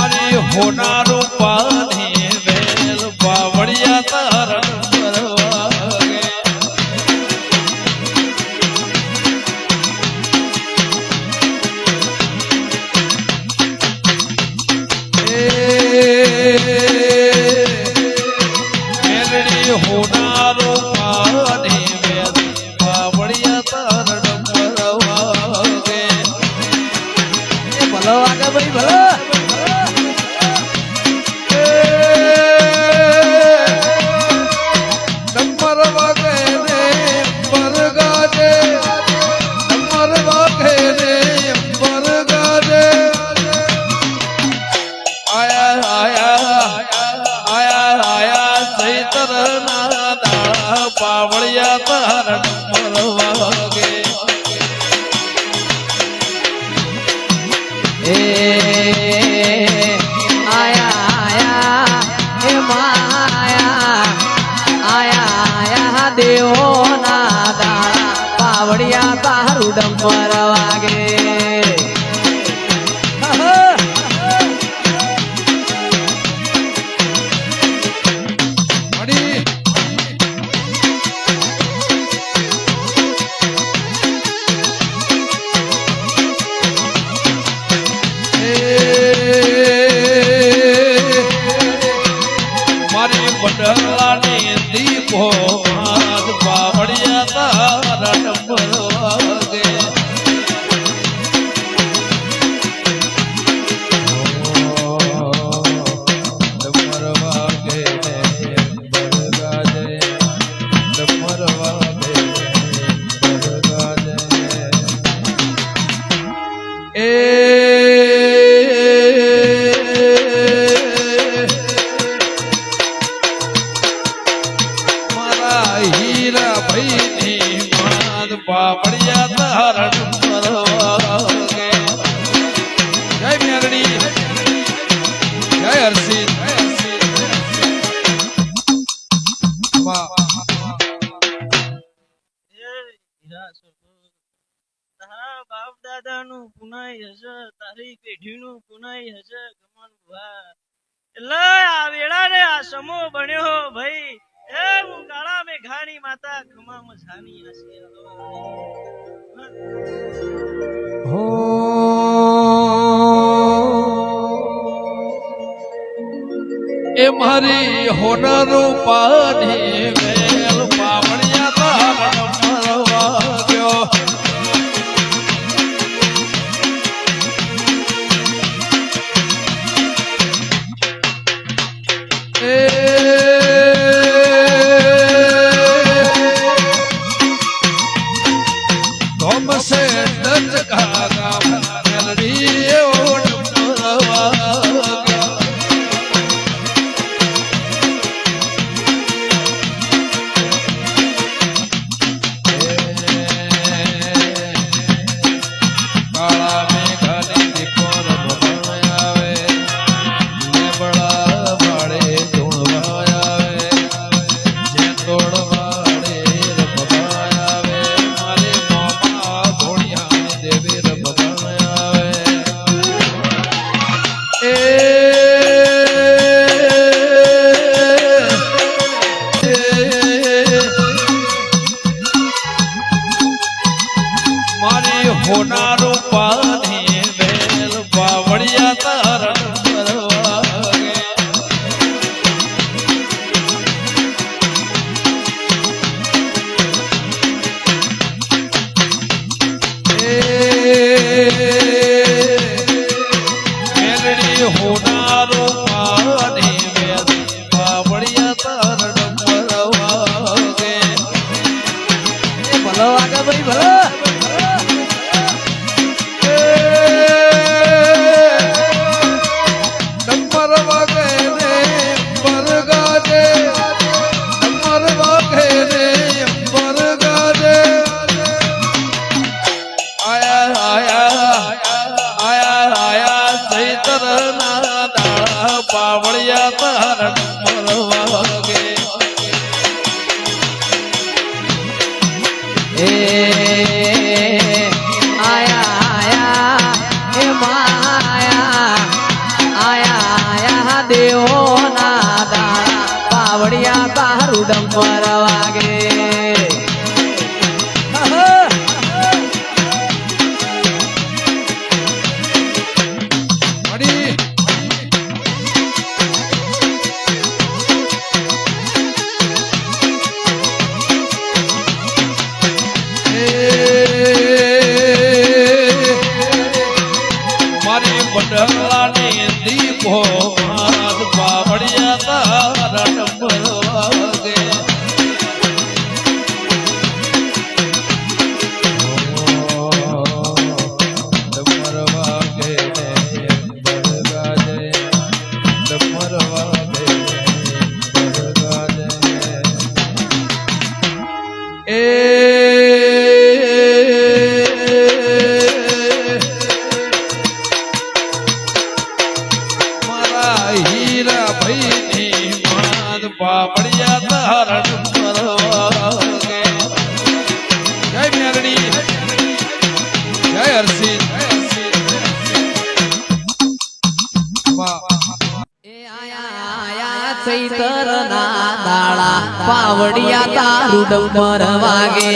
મારી હોનારો પાણી વેલ પાવડિયા તારણ પરવાગે મેલડી હોનારો પાણી વેલ પાવડિયા તારણ પરવાગે ભલો વાગે ભાઈ ભલો પાવળિયા તારણ પરવાગે આયા દેવો ના દાડા પાવડિયા તારું ડંપર વાગે બડલાની દીપો માદ પાવડિયા તારણ પરવાગે ડમર વાગે બરગાજે ડમર વાગે બરગાજે હીરા ભાઈ માદ પાપડિયા તારણ પરવાગે જય મેરડી જય હર્ષિત તારા બાપ દાદા નું પુનાઈ હશે તારી પેઢી નું પુનાઈ હશે ગમન ભુવા એટલે આ વેળા ને આ સમો બન્યો ભાઈ એ હું કાળા મે ઘાણી માતા ખમા મજાની હસી હો એ મારી હોનારો પાણી વેલ પાવડિયા તારણ પરવાગ્યો से दर्द खागा मेलडी ओट परवागा काला में घाली दीपो रबावे लेबड़ा बाड़े धुणवावे जे तोड़वाड़े रबावे मारे देवी रबावे मारी होनारो पानी वेल पावड़िया तारण परवागे मेलडी होनारो पानी वेल पावड़िया तारण परवागे ભલો વાગે ભાઈ ભલો પાવળિયા તારણ પરવાગે આયા આયા એ માયા આયા મહાદેવોના દાણા પાવડિયા તારું ડમર વાગે મળી મારી બંડલાની દીપો હાથ પાવડિયા તારા ડમર વાગે ડમર વાગે બરગાજે ડમર વાગે બરગાજે મારા હીરા ભાઈની માન પાપડિયા તારા ડમર વાગે જય મેરડી જય હરસિંહ એ આયા ચૈતરના દાડા પાવડિયા તારું ડમર વાગે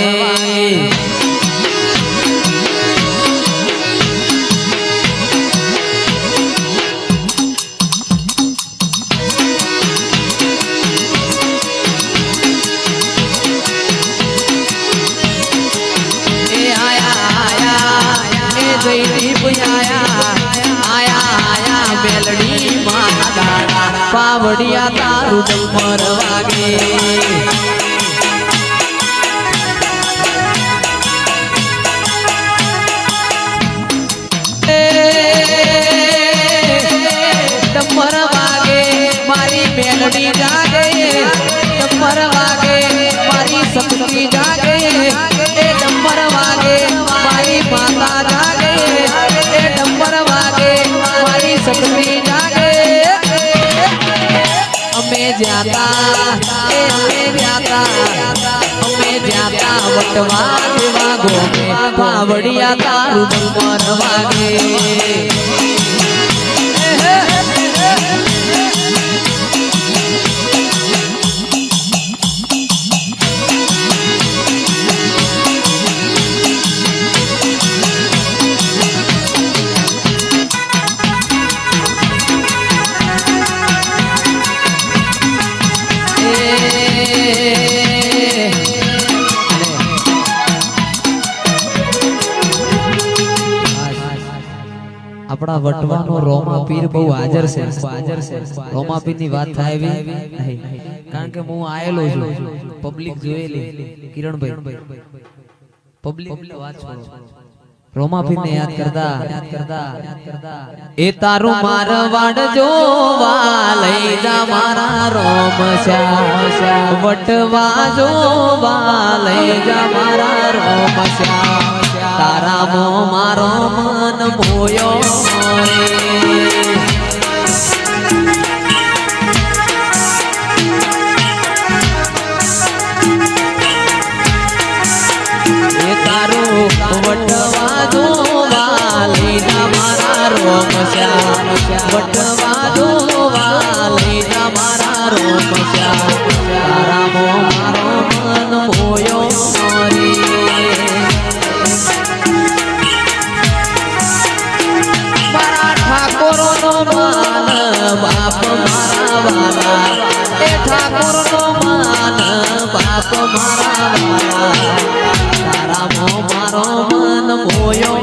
જયદીપ આયા મેલડી માના દાડા પાવડિયા તારું ડમર વાગે ડમર વાગે મારી મેલડી જાગે ડમર વાગે મારી શક્તિ જાગે એ ડમર વાગે મારી માતા જાગે એ ડમર વાગે મારી શક્તિ જાગે અમે જાતા વટવા દેવા ગોમે પાવડિયા તારું ડમર વાગે આપણા વટવાનો રોમા પીર બહુ હાજર છે રોમા પીર ની વાત થાય એવી નહીં કારણ કે હું આયેલો છું પબ્લિક જોયેલી કિરણભાઈ પબ્લિક વાત છોડો રોમા પીર ને યાદ કરતા એ તારું મારવાડ જોવા લઈ જા મારા રોમ શ્યામ વટવા જોવા લઈ જા મારા રોમ શ્યામ તારા મો મારો મન મોયો એ તારું વટવા જોવા લઈ જા મારા રોમ શ્યામ વટવા જોવા લઈ જા મારા રોમ શ્યામ તારા મો મારો મન મોયો ઠાકોરનો માન બાપ મારા વાલા એ ઠાકોરનો માન બાપ મારા વાલા તારા મો મારો મન મોયો